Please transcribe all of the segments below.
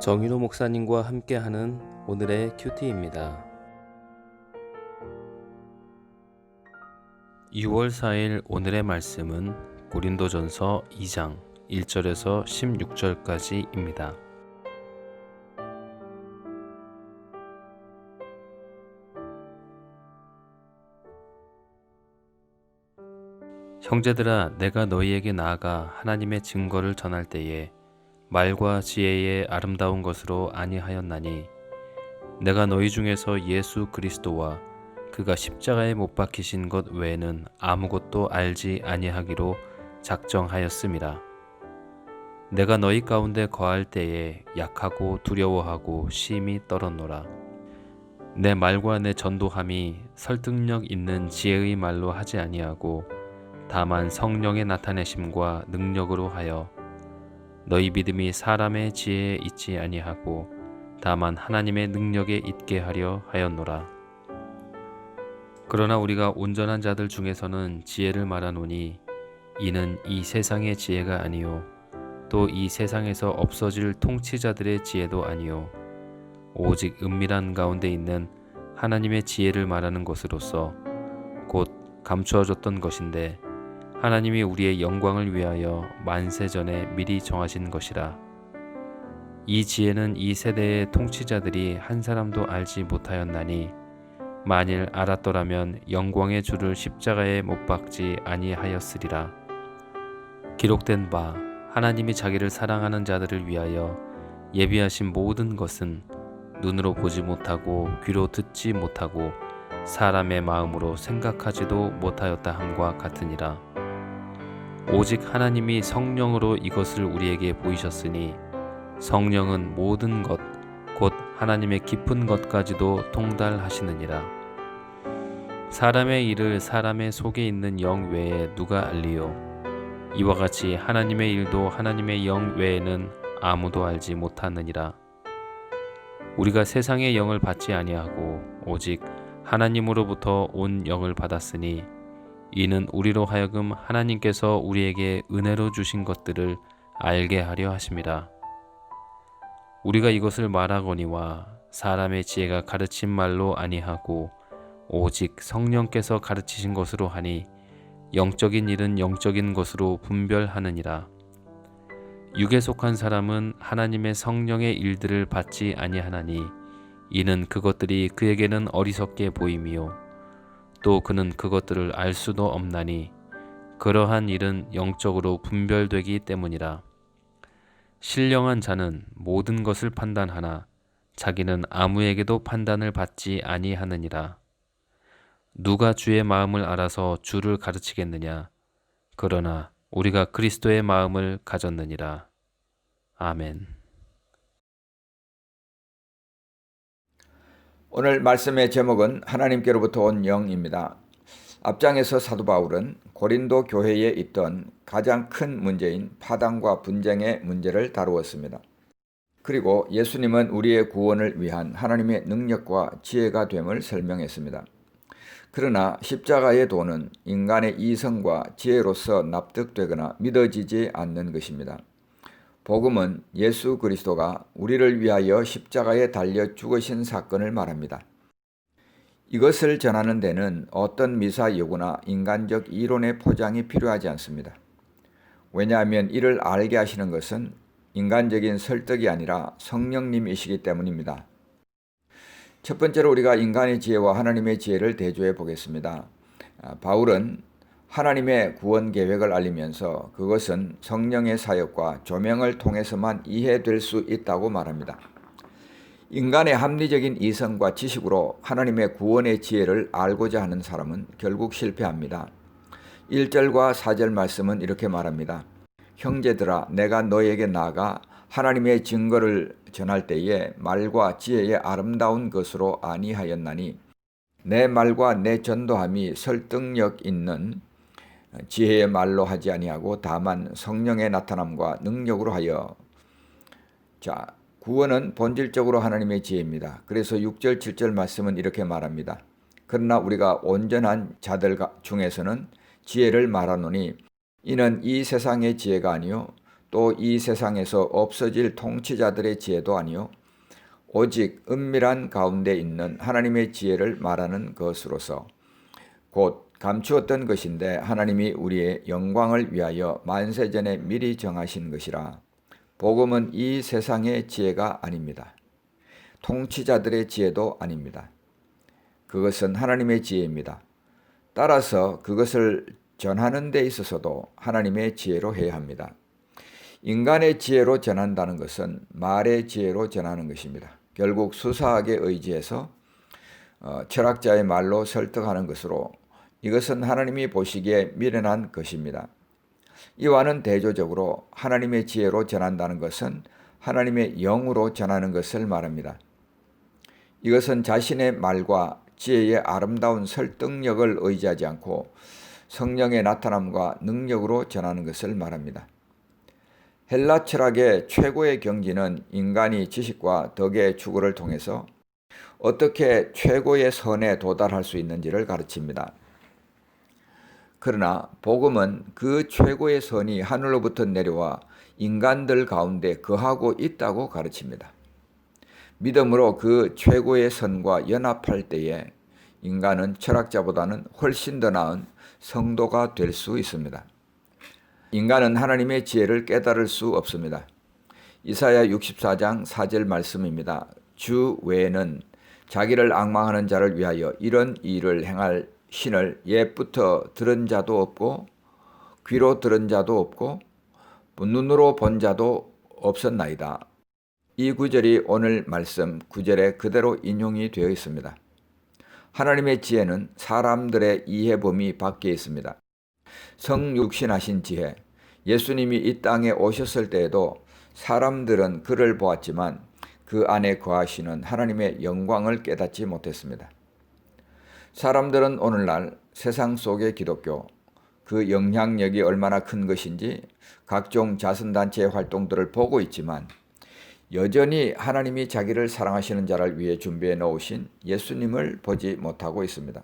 정윤호 목사님과 함께하는 오늘의 큐티입니다. 6월 4일 오늘의 말씀은 고린도전서 2장 1절에서 16절까지입니다. 형제들아, 내가 너희에게 나아가 하나님의 증거를 전할 때에 말과 지혜의 아름다운 것으로 아니하였나니 내가 너희 중에서 예수 그리스도와 그가 십자가에 못 박히신 것 외에는 아무것도 알지 아니하기로 작정하였음이라. 내가 너희 가운데 거할 때에 약하고 두려워하고 심히 떨었노라. 내 말과 내 전도함이 설득력 있는 지혜의 말로 하지 아니하고 다만 성령의 나타내심과 능력으로 하여 너희 믿음이 사람의 지혜에 있지 아니하고 다만 하나님의 능력에 있게 하려 하였노라. 그러나 우리가 온전한 자들 중에서는 지혜를 말하노니 이는 이 세상의 지혜가 아니요 또 이 세상에서 없어질 통치자들의 지혜도 아니요 오직 은밀한 가운데 있는 하나님의 지혜를 말하는 것으로서 곧 감추어졌던 것인데 하나님이 우리의 영광을 위하여 만세전에 미리 정하신 것이라. 이 지혜는 이 세대의 통치자들이 한 사람도 알지 못하였나니 만일 알았더라면 영광의 주를 십자가에 못 박지 아니하였으리라. 기록된 바 하나님이 자기를 사랑하는 자들을 위하여 예비하신 모든 것은 눈으로 보지 못하고 귀로 듣지 못하고 사람의 마음으로 생각하지도 못하였다 함과 같으니라. 오직 하나님이 성령으로 이것을 우리에게 보이셨으니 성령은 모든 것 곧 하나님의 깊은 것까지도 통달하시느니라. 사람의 일을 사람의 속에 있는 영 외에 누가 알리요? 이와 같이 하나님의 일도 하나님의 영 외에는 아무도 알지 못하느니라. 우리가 세상의 영을 받지 아니하고 오직 하나님으로부터 온 영을 받았으니 이는 우리로 하여금 하나님께서 우리에게 은혜로 주신 것들을 알게 하려 하심이라. 우리가 이것을 말하거니와 사람의 지혜가 가르친 말로 아니하고 오직 성령께서 가르치신 것으로 하니 영적인 일은 영적인 것으로 분별하느니라. 육에 속한 사람은 하나님의 성령의 일들을 받지 아니하나니 이는 그것들이 그에게는 어리석게 보임이요 또 그는 그것들을 알 수도 없나니 그러한 일은 영적으로 분별되기 때문이라. 신령한 자는 모든 것을 판단하나 자기는 아무에게도 판단을 받지 아니하느니라. 누가 주의 마음을 알아서 주를 가르치겠느냐? 그러나 우리가 그리스도의 마음을 가졌느니라. 아멘. 오늘 말씀의 제목은 하나님께로부터 온 영입니다. 앞장에서 사도 바울은 고린도 교회에 있던 가장 큰 문제인 파당과 분쟁의 문제를 다루었습니다. 그리고 예수님은 우리의 구원을 위한 하나님의 능력과 지혜가 됨을 설명했습니다. 그러나 십자가의 도는 인간의 이성과 지혜로서 납득되거나 믿어지지 않는 것입니다. 복음은 예수 그리스도가 우리를 위하여 십자가에 달려 죽으신 사건을 말합니다. 이것을 전하는 데는 어떤 미사 여구나 인간적 이론의 포장이 필요하지 않습니다. 왜냐하면 이를 알게 하시는 것은 인간적인 설득이 아니라 성령님이시기 때문입니다. 첫 번째로 우리가 인간의 지혜와 하나님의 지혜를 대조해 보겠습니다. 바울은 하나님의 구원 계획을 알리면서 그것은 성령의 사역과 조명을 통해서만 이해될 수 있다고 말합니다. 인간의 합리적인 이성과 지식으로 하나님의 구원의 지혜를 알고자 하는 사람은 결국 실패합니다. 1절과 4절 말씀은 이렇게 말합니다. 형제들아, 내가 너에게 나아가 하나님의 증거를 전할 때에 말과 지혜의 아름다운 것으로 아니하였나니 내 말과 내 전도함이 설득력 있는 지혜의 말로 하지 아니하고 다만 성령의 나타남과 능력으로 하여. 구원은 본질적으로 하나님의 지혜입니다. 그래서 6절 7절 말씀은 이렇게 말합니다. 그러나 우리가 온전한 자들 중에서는 지혜를 말하노니 이는 이 세상의 지혜가 아니요 또 이 세상에서 없어질 통치자들의 지혜도 아니요 오직 은밀한 가운데 있는 하나님의 지혜를 말하는 것으로서 곧 감추었던 것인데 하나님이 우리의 영광을 위하여 만세전에 미리 정하신 것이라. 복음은 이 세상의 지혜가 아닙니다. 통치자들의 지혜도 아닙니다. 그것은 하나님의 지혜입니다. 따라서 그것을 전하는 데 있어서도 하나님의 지혜로 해야 합니다. 인간의 지혜로 전한다는 것은 말의 지혜로 전하는 것입니다. 결국 수사학에 의지해서 철학자의 말로 설득하는 것으로 이것은 하나님이 보시기에 미련한 것입니다. 이와는 대조적으로 하나님의 지혜로 전한다는 것은 하나님의 영으로 전하는 것을 말합니다. 이것은 자신의 말과 지혜의 아름다운 설득력을 의지하지 않고 성령의 나타남과 능력으로 전하는 것을 말합니다. 헬라 철학의 최고의 경지는 인간이 지식과 덕의 추구를 통해서 어떻게 최고의 선에 도달할 수 있는지를 가르칩니다. 그러나 복음은 그 최고의 선이 하늘로부터 내려와 인간들 가운데 거하고 있다고 가르칩니다. 믿음으로 그 최고의 선과 연합할 때에 인간은 철학자보다는 훨씬 더 나은 성도가 될 수 있습니다. 인간은 하나님의 지혜를 깨달을 수 없습니다. 이사야 64장 4절 말씀입니다. 주 외에는 자기를 앙망하는 자를 위하여 이런 일을 행할 신을 옛부터 들은 자도 없고 귀로 들은 자도 없고 눈으로 본 자도 없었나이다. 이 구절이 오늘 말씀 9절에 그대로 인용이 되어 있습니다. 하나님의 지혜는 사람들의 이해 범위 밖에 있습니다. 성육신하신 지혜, 예수님이 이 땅에 오셨을 때에도 사람들은 그를 보았지만 그 안에 거하시는 하나님의 영광을 깨닫지 못했습니다. 사람들은 오늘날 세상 속의 기독교, 그 영향력이 얼마나 큰 것인지 각종 자선단체의 활동들을 보고 있지만 여전히 하나님이 자기를 사랑하시는 자를 위해 준비해 놓으신 예수님을 보지 못하고 있습니다.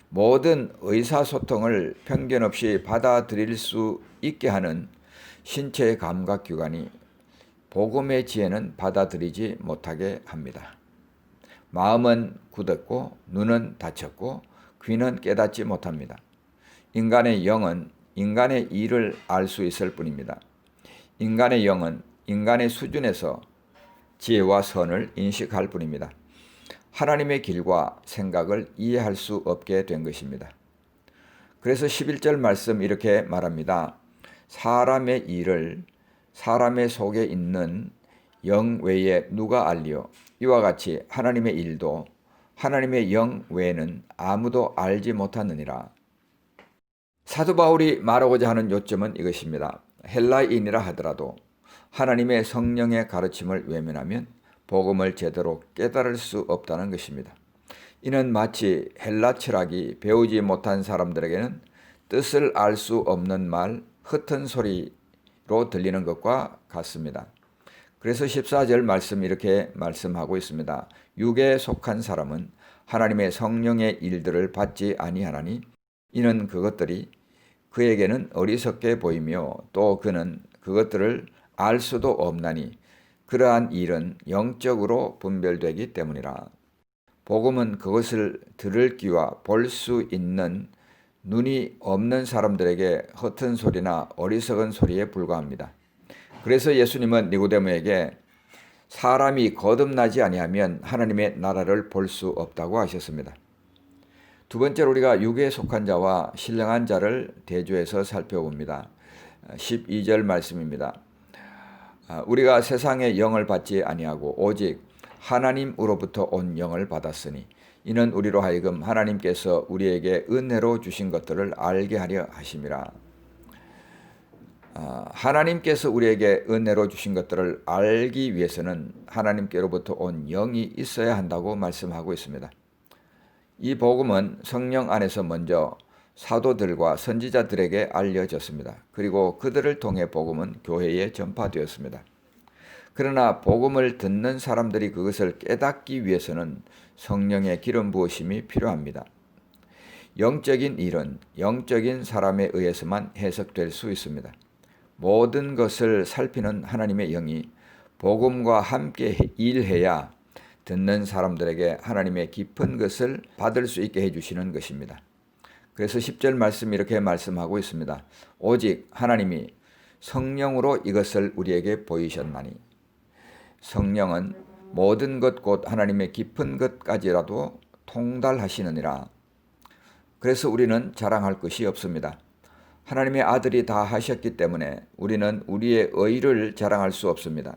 모든 의사소통을 편견 없이 받아들일 수 있게 하는 신체의 감각기관이 복음의 지혜는 받아들이지 못하게 합니다. 마음은 굳었고 눈은 닫혔고 귀는 깨닫지 못합니다. 인간의 영은 인간의 일을 알 수 있을 뿐입니다. 인간의 영은 인간의 수준에서 지혜와 선을 인식할 뿐입니다. 하나님의 길과 생각을 이해할 수 없게 된 것입니다. 그래서 11절 말씀 이렇게 말합니다. 사람의 일을 사람의 속에 있는 영 외에 누가 알리요? 이와 같이 하나님의 일도 하나님의 영 외에는 아무도 알지 못하느니라. 사도 바울이 말하고자 하는 요점은 이것입니다. 헬라인이라 하더라도 하나님의 성령의 가르침을 외면하면 복음을 제대로 깨달을 수 없다는 것입니다. 이는 마치 헬라 철학이 배우지 못한 사람들에게는 뜻을 알 수 없는 말, 흩은 소리로 들리는 것과 같습니다. 그래서 14절 말씀 이렇게 말씀하고 있습니다. 육에 속한 사람은 하나님의 성령의 일들을 받지 아니하나니 이는 그것들이 그에게는 어리석게 보이며 또 그는 그것들을 알 수도 없나니 그러한 일은 영적으로 분별되기 때문이라. 복음은 그것을 들을 귀와 볼 수 있는 눈이 없는 사람들에게 헛은 소리나 어리석은 소리에 불과합니다. 그래서 예수님은 니고데모에게 사람이 거듭나지 아니하면 하나님의 나라를 볼 수 없다고 하셨습니다. 두 번째로 우리가 육에 속한 자와 신령한 자를 대조해서 살펴봅니다. 12절 말씀입니다. 우리가 세상의 영을 받지 아니하고 오직 하나님으로부터 온 영을 받았으니 이는 우리로 하여금 하나님께서 우리에게 은혜로 주신 것들을 알게 하려 하심이라. 하나님께서 우리에게 은혜로 주신 것들을 알기 위해서는 하나님께로부터 온 영이 있어야 한다고 말씀하고 있습니다. 이 복음은 성령 안에서 먼저 사도들과 선지자들에게 알려졌습니다. 그리고 그들을 통해 복음은 교회에 전파되었습니다. 그러나 복음을 듣는 사람들이 그것을 깨닫기 위해서는 성령의 기름 부으심이 필요합니다. 영적인 일은 영적인 사람에 의해서만 해석될 수 있습니다. 모든 것을 살피는 하나님의 영이 복음과 함께 일해야 듣는 사람들에게 하나님의 깊은 것을 받을 수 있게 해주시는 것입니다. 그래서 10절 말씀 이렇게 말씀하고 있습니다. 오직 하나님이 성령으로 이것을 우리에게 보이셨나니. 성령은 모든 것 곧 하나님의 깊은 것까지라도 통달하시느니라. 그래서 우리는 자랑할 것이 없습니다. 하나님의 아들이 다 하셨기 때문에 우리는 우리의 의를 자랑할 수 없습니다.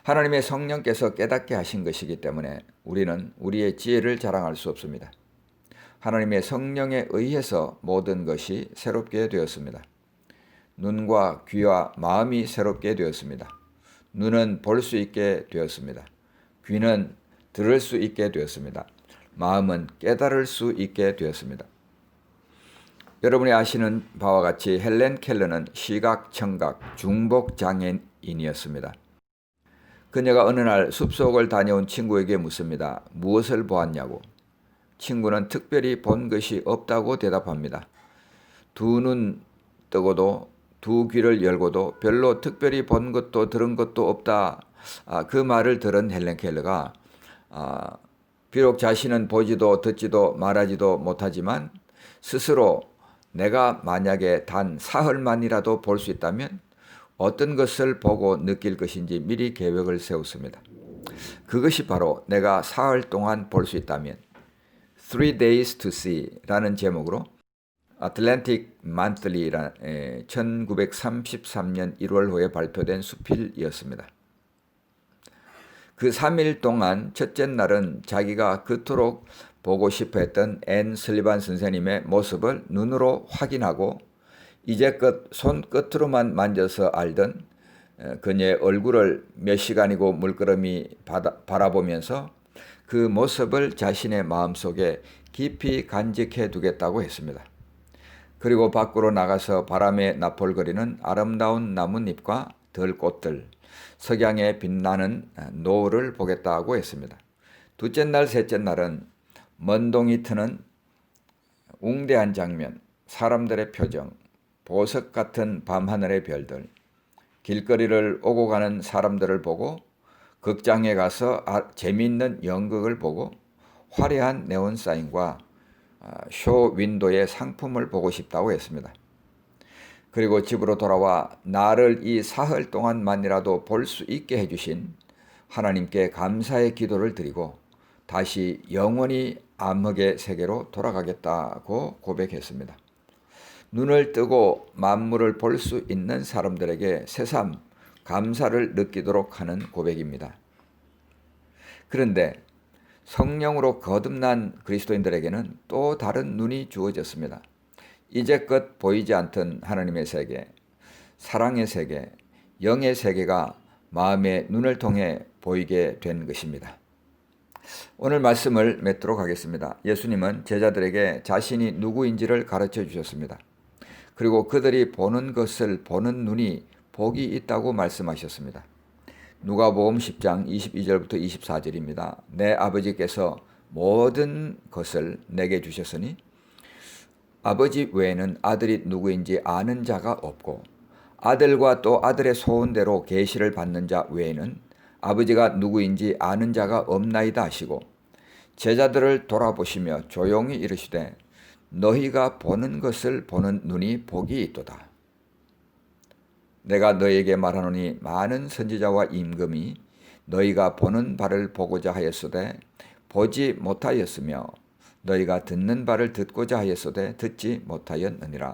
하나님의 성령께서 깨닫게 하신 것이기 때문에 우리는 우리의 지혜를 자랑할 수 없습니다. 하나님의 성령에 의해서 모든 것이 새롭게 되었습니다. 눈과 귀와 마음이 새롭게 되었습니다. 눈은 볼 수 있게 되었습니다. 귀는 들을 수 있게 되었습니다. 마음은 깨달을 수 있게 되었습니다. 여러분이 아시는 바와 같이 헬렌 켈러는 시각, 청각, 중복 장애인이었습니다. 그녀가 어느 날 숲속을 다녀온 친구에게 묻습니다. 무엇을 보았냐고. 친구는 특별히 본 것이 없다고 대답합니다. 두 눈 뜨고도 두 귀를 열고도 별로 특별히 본 것도 들은 것도 없다. 그 말을 들은 헬렌 켈러가 비록 자신은 보지도 듣지도 말하지도 못하지만 스스로 내가 만약에 단 사흘만이라도 볼 수 있다면 어떤 것을 보고 느낄 것인지 미리 계획을 세웠습니다. 그것이 바로 내가 사흘 동안 볼 수 있다면 3 Days to See라는 제목으로 Atlantic Monthly라는 1933년 1월호에 발표된 수필이었습니다. 그 3일 동안 첫째 날은 자기가 그토록 보고 싶어 했던 앤 슬리반 선생님의 모습을 눈으로 확인하고 이제껏 손끝으로만 만져서 알던 그녀의 얼굴을 몇 시간이고 물끄러미 바라보면서 그 모습을 자신의 마음속에 깊이 간직해 두겠다고 했습니다. 그리고 밖으로 나가서 바람에 나폴거리는 아름다운 나뭇잎과 들꽃들, 석양에 빛나는 노을을 보겠다고 했습니다. 둘째 날, 셋째 날은 먼동이 트는 웅대한 장면, 사람들의 표정, 보석 같은 밤하늘의 별들, 길거리를 오고 가는 사람들을 보고 극장에 가서 재미있는 연극을 보고 화려한 네온 사인과 쇼 윈도의 상품을 보고 싶다고 했습니다. 그리고 집으로 돌아와 나를 이 사흘 동안만이라도 볼 수 있게 해주신 하나님께 감사의 기도를 드리고 다시 영원히 암흑의 세계로 돌아가겠다고 고백했습니다. 눈을 뜨고 만물을 볼 수 있는 사람들에게 새삼 감사를 느끼도록 하는 고백입니다. 그런데 성령으로 거듭난 그리스도인들에게는 또 다른 눈이 주어졌습니다. 이제껏 보이지 않던 하나님의 세계, 사랑의 세계, 영의 세계가 마음의 눈을 통해 보이게 된 것입니다. 오늘 말씀을 맺도록 하겠습니다. 예수님은 제자들에게 자신이 누구인지를 가르쳐 주셨습니다. 그리고 그들이 보는 것을 보는 눈이 복이 있다고 말씀하셨습니다. 누가복음 10장 22절부터 24절입니다. 내 아버지께서 모든 것을 내게 주셨으니 아버지 외에는 아들이 누구인지 아는 자가 없고 아들과 또 아들의 소원대로 계시를 받는 자 외에는 아버지가 누구인지 아는 자가 없나이다 하시고 제자들을 돌아보시며 조용히 이르시되 너희가 보는 것을 보는 눈이 복이 있도다. 내가 너희에게 말하노니 많은 선지자와 임금이 너희가 보는 바를 보고자 하였으되 보지 못하였으며 너희가 듣는 바를 듣고자 하였으되 듣지 못하였느니라.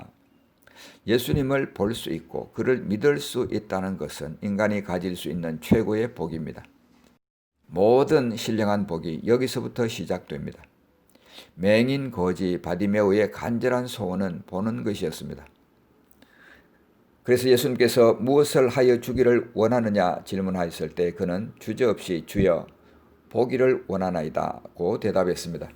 예수님을 볼 수 있고 그를 믿을 수 있다는 것은 인간이 가질 수 있는 최고의 복입니다. 모든 신령한 복이 여기서부터 시작됩니다. 맹인 거지 바디메오의 간절한 소원은 보는 것이었습니다. 그래서 예수님께서 무엇을 하여 주기를 원하느냐 질문하였을 때 그는 주저없이 주여 보기를 원하나이다고 대답했습니다.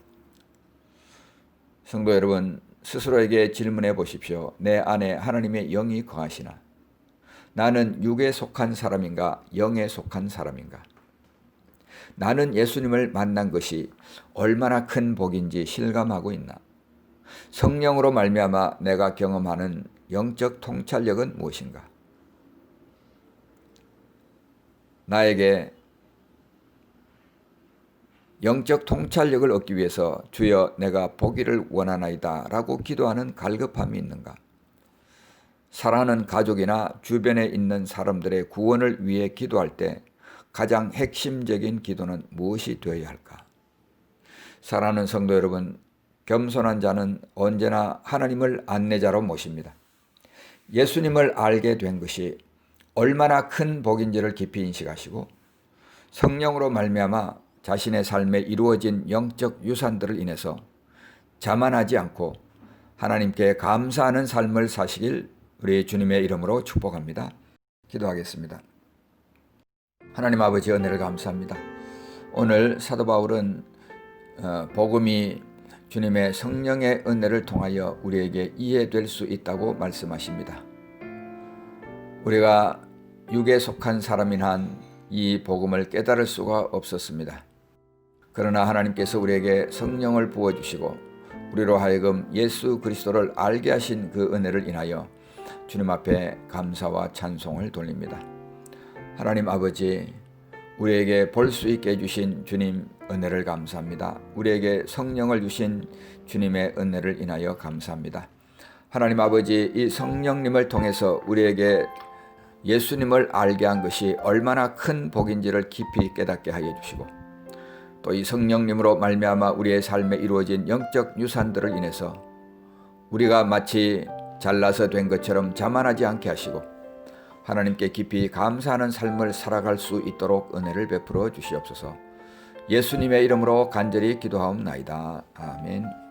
성도 여러분, 스스로에게 질문해 보십시오. 내 안에 하나님의 영이 거하시나? 나는 육에 속한 사람인가? 영에 속한 사람인가? 나는 예수님을 만난 것이 얼마나 큰 복인지 실감하고 있나? 성령으로 말미암아 내가 경험하는 영적 통찰력은 무엇인가? 나에게 영적 통찰력을 얻기 위해서 주여 내가 보기를 원하나이다 라고 기도하는 갈급함이 있는가? 사랑하는 가족이나 주변에 있는 사람들의 구원을 위해 기도할 때 가장 핵심적인 기도는 무엇이 되어야 할까? 사랑하는 성도 여러분, 겸손한 자는 언제나 하나님을 안내자로 모십니다. 예수님을 알게 된 것이 얼마나 큰 복인지를 깊이 인식하시고 성령으로 말미암아 자신의 삶에 이루어진 영적 유산들을 인해서 자만하지 않고 하나님께 감사하는 삶을 사시길 우리 주님의 이름으로 축복합니다. 기도하겠습니다. 하나님 아버지 은혜를 감사합니다. 오늘 사도 바울은 복음이 주님의 성령의 은혜를 통하여 우리에게 이해될 수 있다고 말씀하십니다. 우리가 육에 속한 사람인 한 이 복음을 깨달을 수가 없었습니다. 그러나 하나님께서 우리에게 성령을 부어주시고 우리로 하여금 예수 그리스도를 알게 하신 그 은혜를 인하여 주님 앞에 감사와 찬송을 돌립니다. 하나님 아버지, 우리에게 볼 수 있게 해주신 주님 은혜를 감사합니다. 우리에게 성령을 주신 주님의 은혜를 인하여 감사합니다. 하나님 아버지, 이 성령님을 통해서 우리에게 예수님을 알게 한 것이 얼마나 큰 복인지를 깊이 깨닫게 하여 주시고 또 이 성령님으로 말미암아 우리의 삶에 이루어진 영적 유산들을 인해서 우리가 마치 잘나서 된 것처럼 자만하지 않게 하시고 하나님께 깊이 감사하는 삶을 살아갈 수 있도록 은혜를 베풀어 주시옵소서. 예수님의 이름으로 간절히 기도하옵나이다. 아멘.